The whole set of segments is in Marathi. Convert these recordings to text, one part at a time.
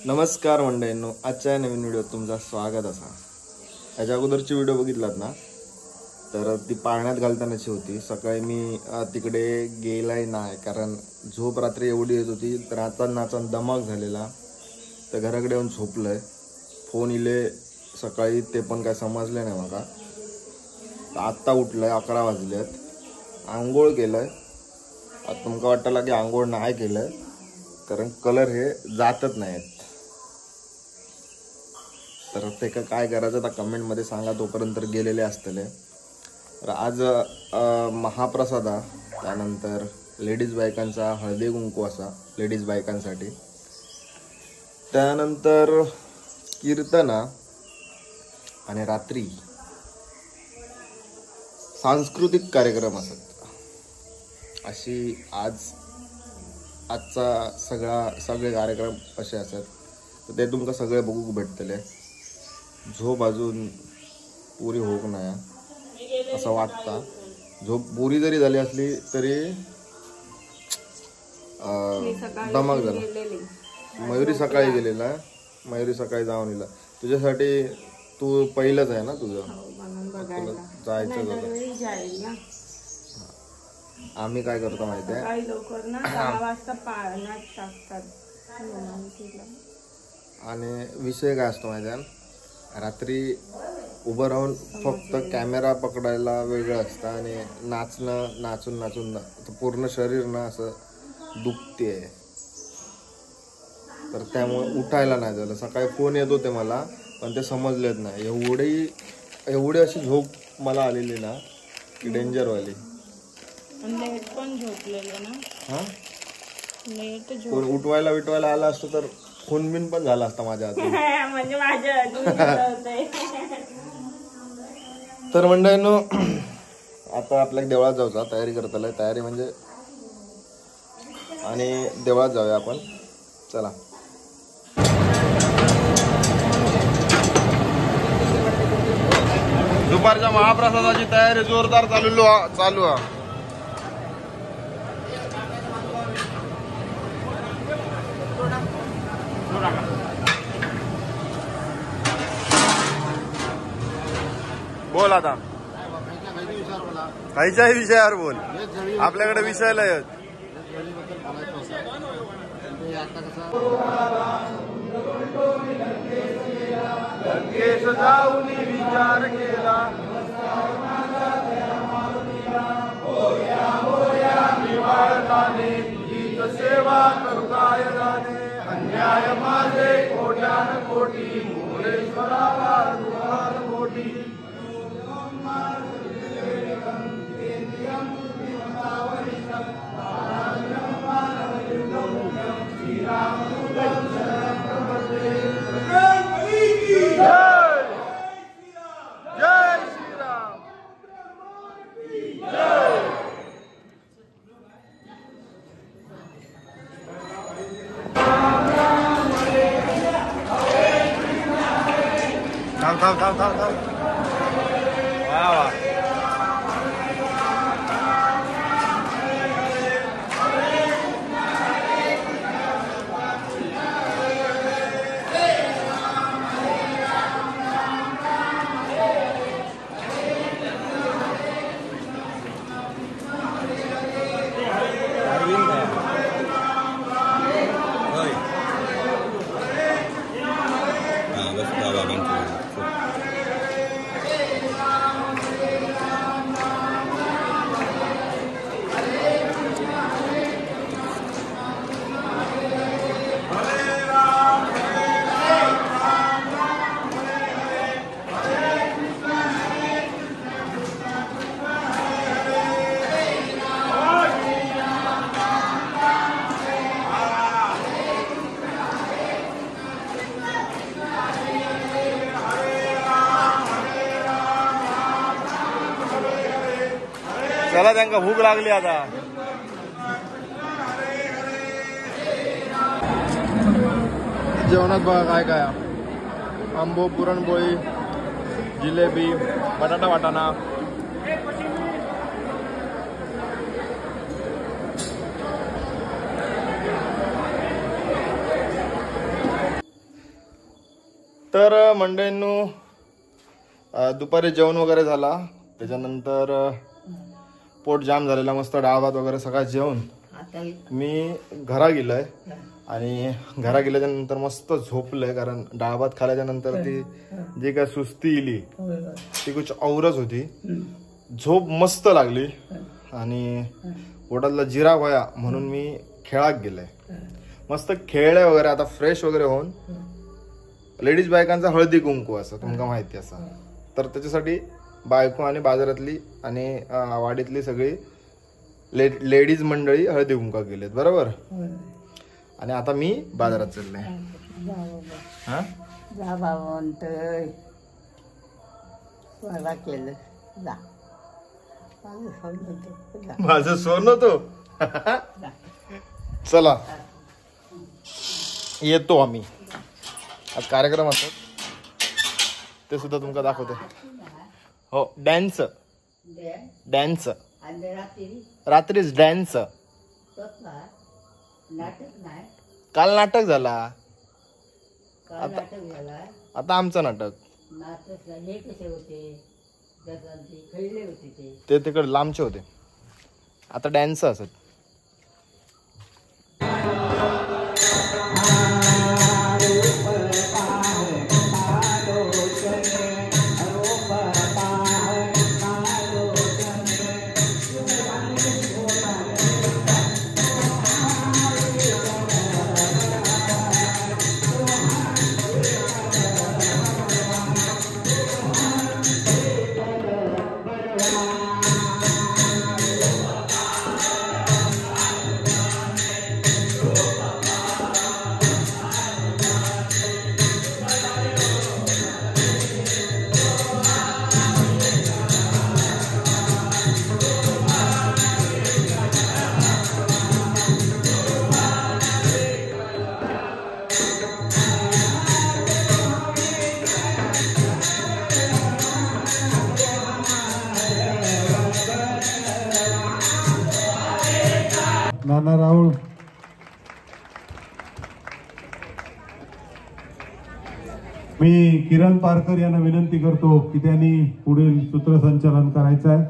नमस्कार मंडळींनो, आजच्या नवीन व्हिडिओत तुमचं स्वागत असा। याच्या अगोदरची व्हिडिओ बघितलात ना, तर ती पाळण्यात घालतानाची होती। सकाळी मी तिकडे गेलाय नाही, कारण झोप रात्री एवढी येत होती, तर नाचन दमक झालेला, तर घराकडे येऊन झोपलंय। फोन इले सकाळी, ते पण काय समजले नाही मला। आत्ता उठलंय, 11 वाजलेत, आंघोळ केलंय। आता तुमका वाटलं की आंघोळ नाही केलंय, कारण कलर हे जातच नाहीत, तर ते काय करायचं तर कमेंट मध्ये सांगा, तोपर्यंत गेलेले असतले। तर आज महाप्रसाद, त्यानंतर लेडीज बायकांचा हळदी कुंकू असा लेडीज बायकांसाठी, त्यानंतर कीर्तना आणि रात्री सांस्कृतिक कार्यक्रम असतात। अशी आजचा सगळे कार्यक्रम असे असतात, तर ते तुमका सगळे बघूक भेटतले। झोप अजून पुरी होक नाही असं वाटतं। झोप पुरी जरी झाली असली तरी दमक झाला। मयुरी सकाळी गेलेला, मयुरी सकाळी जाऊन येला। तुझ्यासाठी तू पहिलंच आहे ना, तुझं जायचं झालं। आम्ही काय करतो माहिती आहे, लवकर ना 10 वाजता पाळण्यात टाकतात। आणि विषय काय असतो माहिती आहे, रात्री उभं राहून फक्त कॅमेरा पकडायला वेगळं असतं, आणि नाचून पूर्ण शरीर ना असं दुखते, तर त्यामुळे उठायला नाही झालं। सकाळी फोन येत होते मला, पण ते समजलेच नाही। एवढी अशी झोप मला आलेली ना की डेंजरवाली। पण झोपलेले ना, हा कोण उठवायला आला असतं तर खूनबिन पण झाला असता माझ्या हातून। म्हणजे माझ्या तर मंडळींनो, आता आपल्या देवळात जाऊचा तयारी करताय, तयारी म्हणजे, आणि देवळात जाऊया आपण, चला। दुपारच्या महाप्रसादाची तयारी जोरदार चालू आहे। बोल आता, काहीच्याही विषयावर बोल, आपल्याकडे विषयाला येत। विचार केला, सेवा करू काय जाणे, अन्याय माझे कोट्यान कोटी, मोरेश्वराला दुहार मोठी। वा वा. चला त्यांना भूक लागली आता. जेवणात बघा काय काय. आंबो, पुरणपोळी, जिलेबी, बटाटा वाटाणा, तर मंडळींनो दुपारी जेवण वगैरे झाला. त्याच्यानंतर पोट जाम झालेला, मस्त डाळ भात वगैरे सगळं जेवण मी घरा गेलोय. आणि घरा गेल्याच्या नंतर मस्त झोपलंय, कारण डाळ भात खाल्याच्या नंतर ती जी काय सुस्ती इली ती कुछ औरच होती. झोप मस्त लागली आणि पोटातला जिरा व्हाया म्हणून मी खेळाक गेलोय. मस्त खेळले वगैरे. आता फ्रेश वगैरे होऊन लेडीज बायकांचा हळदी कुंकू असं तुमका माहिती असं, तर त्याच्यासाठी बायको आणि बाजारातली आणि वाडीतली सगळी लेडीज मंडळी हळदी कुंकू गेलेत बरोबर. आणि आता मी बाजारात चालले. माझं सोनं तो. चला येतो आम्ही. आज कार्यक्रम असतात ते सुद्धा तुमका दाखवते. हो डॅन्स डॅन्स रात्रीच डॅन्स. काल नाटक झाला, आता आमचं नाटक. ते तिकडे लांबचे होते, आता डॅन्स असत. नाना राहुल, मी किरण पारकर यांना विनंती करतो की त्यांनी पुढील सूत्रसंचालन करायचं आहे.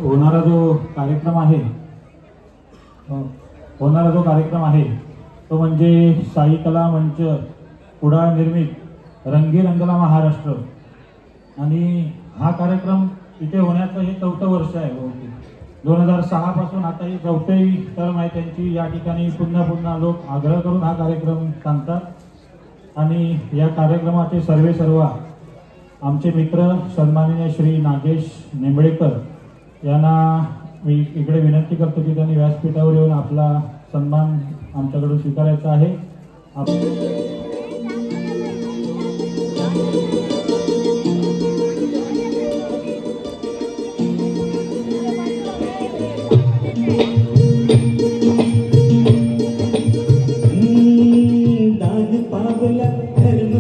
होणारा जो कार्यक्रम आहे तो म्हणजे साई कला मंच कुडाळ निर्मित रंगीरंगला महाराष्ट्र. आणि हा कार्यक्रम इथे होण्याचं हे 4थं वर्ष आहे. 2006 पासून आता ही 4थी टर्म आहे त्यांची. या ठिकाणी पुन्हा लोक आग्रह करून हा कार्यक्रम सांगतात. आणि या कार्यक्रमाचे सर्व आमचे मित्र सन्माननीय श्री नागेश निंबळेकर यांना मी इकडे विनंती करतो की त्यांनी व्यासपीठावर येऊन आपला सन्मान आमच्याकडून स्वीकारायचा आहे. दाद पावला धर्म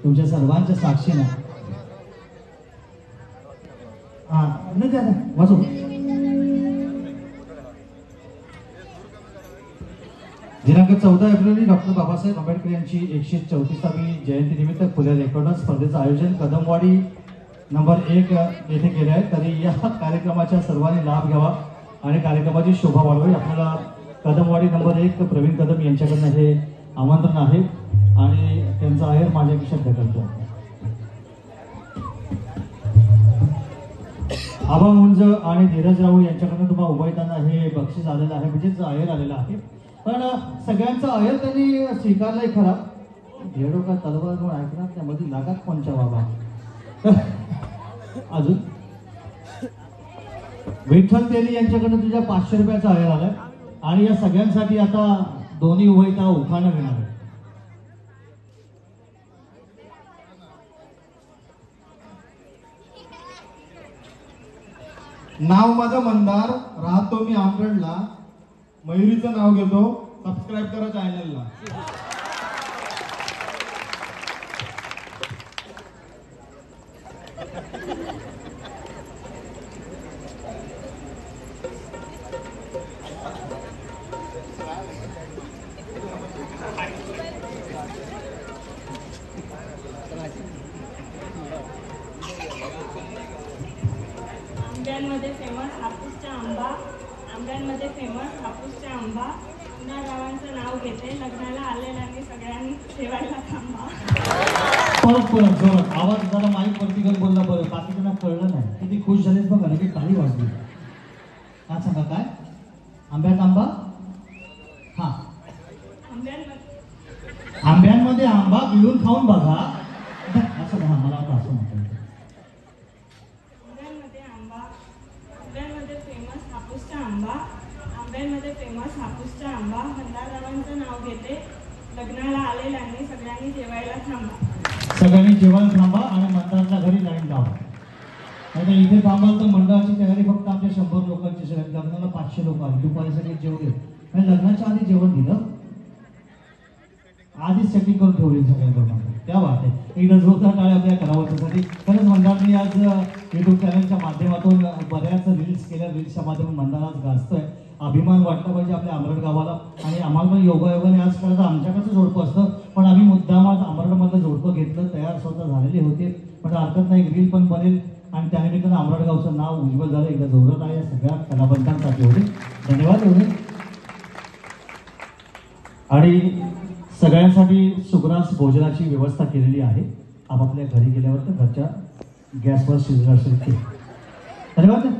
तुमच्या सर्वांच्या साक्षीनं वाचू. दिनांक 14 एप्रिल डॉक्टर बाबासाहेब आंबेडकर यांची 134वी जयंतीनिमित्त खुल्या रेकॉर्ड स्पर्धेचं आयोजन कदमवाडी नंबर 1 येथे केले आहे. तरी या कार्यक्रमाचा सर्वांनी लाभ घ्यावा आणि कार्यक्रमाची शोभा वाढवावी. आपल्याला कदमवाडी नंबर 1 प्रवीण कदम यांच्याकडनं हे आमंत्रण आहे आणि त्यांचा आहेर माझ्या शब्द करतो. आबा मुंज आणि धीरज राऊळ यांच्याकडनं तुम्हाला उभयताना हे बक्षीस आलेलं आहे, म्हणजेच आहेर आलेलं आहे. पण सगळ्यांचा आहेर त्यांनी स्वीकारलाय खरा. भेडो का तलवार म्हणून ऐकणार त्यामध्ये लागात कोणच्या बाबा. अजून विठ्ठल तेली यांच्याकडनं तुझ्या 500 रुपयाचा आहेर आलाय आणि या सगळ्यांसाठी आता दोन्ही उभयता उखाणं घेणार आहे. नाव माझं मंदार, राहतो मी आमरडला. मयुरीचं नाव घेतो, सबस्क्राईब करा चॅनलला. आंब्यांमध्ये फेमस हापूसचा आंबा. आंब्यांमध्ये फेमस हापूसचा आंबा. पुन्हा गावांचं नाव घेते. लग्नाला आलेल्यांनी सगळ्यांनी ठेवायला थांबा. परत आवाज जरा माईक वरती घेऊन बोलला बरं. बाकीच्यांना कळलं नाही. किती खुश झालेत बघा, लगेच टाळी वाजली. हा सांगा काय आंब्यात आंबा. हा आंब्यांमध्ये आंबा गिळून खाऊन बघा. असं का मला आता असं म्हणतो. आंब्यांमध्ये फेमस हापूसचा आंबा. आंब्यांमध्ये फेमस हापूसचा आंबा. भंडाररावांचं नाव घेते. लग्नाला आलेल्यांनी सगळ्यांनी जेवायला थांबा. सगळ्यांनी जेवायला थांबा आणि मंडळाच्या घरी लाईन लावा. नाही इथे थांबाल तर मंडळाची तयारी फक्त आमच्या 100 लोकांची. लग्नाला 500 लोक आली. दुपारी सगळे जेवले आणि लग्नाच्या आधी जेवण दिलं. आधीच सेटिंग करून ठेवली सगळ्या लोकांना. त्या बात आहे. एकदा जोरदार टाळ्या आपल्या करावयासाठी. खरंच मंडळाने आज युट्यूब चॅनलच्या माध्यमातून बऱ्याच रील्स केल्या. रील्सच्या माध्यमातून मंडळ आज गाजतोय. अभिमान वाटला पाहिजे आपल्या आमरड गावाला. आणि आम्हाला पण योगायोगाने आज करायचं आमच्याकडचं जोडपं असतं, पण आम्ही मुद्दाम आज आमरडमधलं जोडपं घेतलं. तयार स्वतः झालेले होते, पण हरकत नाही. रील पण बनेल आणि त्यानिमित्तानं आमरड गावचं नाव उज्ज्वल झालं. एकदा जोरात आहे. सगळ्या कलावंतांसाठी होते. धन्यवाद एवढे. आणि सगळ्यांसाठी सुग्रास भोजनाची व्यवस्था केलेली आहे. आपापल्या घरी गेल्यावर तर घरच्या गॅसवर शिजलं असेल ते. धन्यवाद.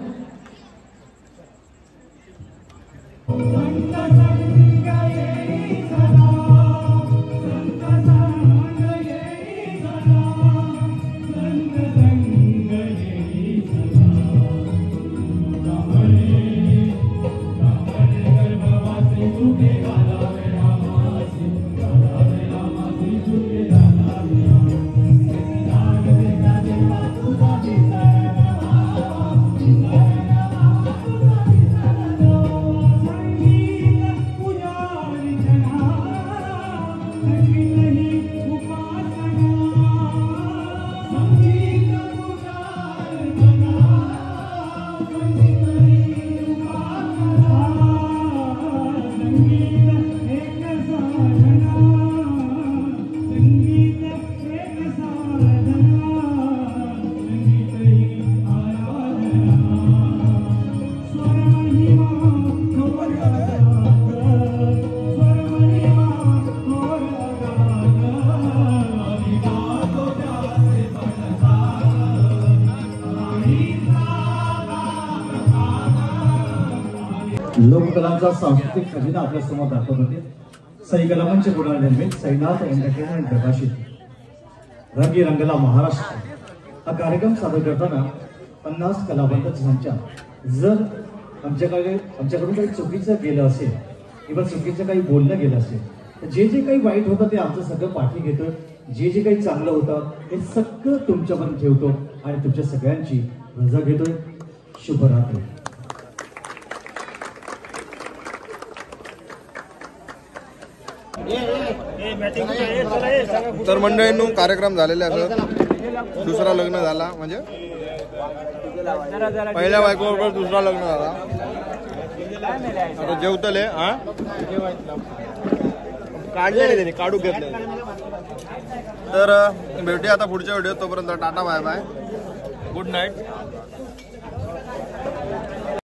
लोककलांचा सांस्कृतिक खजिना आपल्या समोर दाखवत होते. सई कलामंच गुणा निर्मित सईनाथ एंटरटेनमेंट प्रकाशित रंगी रंगला महाराष्ट्र हा कार्यक्रम सादर करताना 50 कलावंत संख्या. जर आमच्याकडून काही चुकीचं गेलं असेल किंवा चुकीचं काही बोललं गेलं असेल तर जे काही वाईट होतं ते आमचं सगळं पाठी घेतो. जे काही चांगलं होतं ते सगळं तुमच्यापर्यंत ठेवतो आणि तुमच्या सगळ्यांची रजा घेतोय. शुभरात्री. तर मंडळींनो कार्यक्रम झालेले असत. दुसरा लग्न झाला म्हणजे पहिल्या बायकोबरोबर दुसरा लग्न झाला. आता जेवतले हा काढले त्यांनी काढू घेतले. तर भेटूया आता पुढच्या व्हिडिओ. तोपर्यंत tata bye bye good night.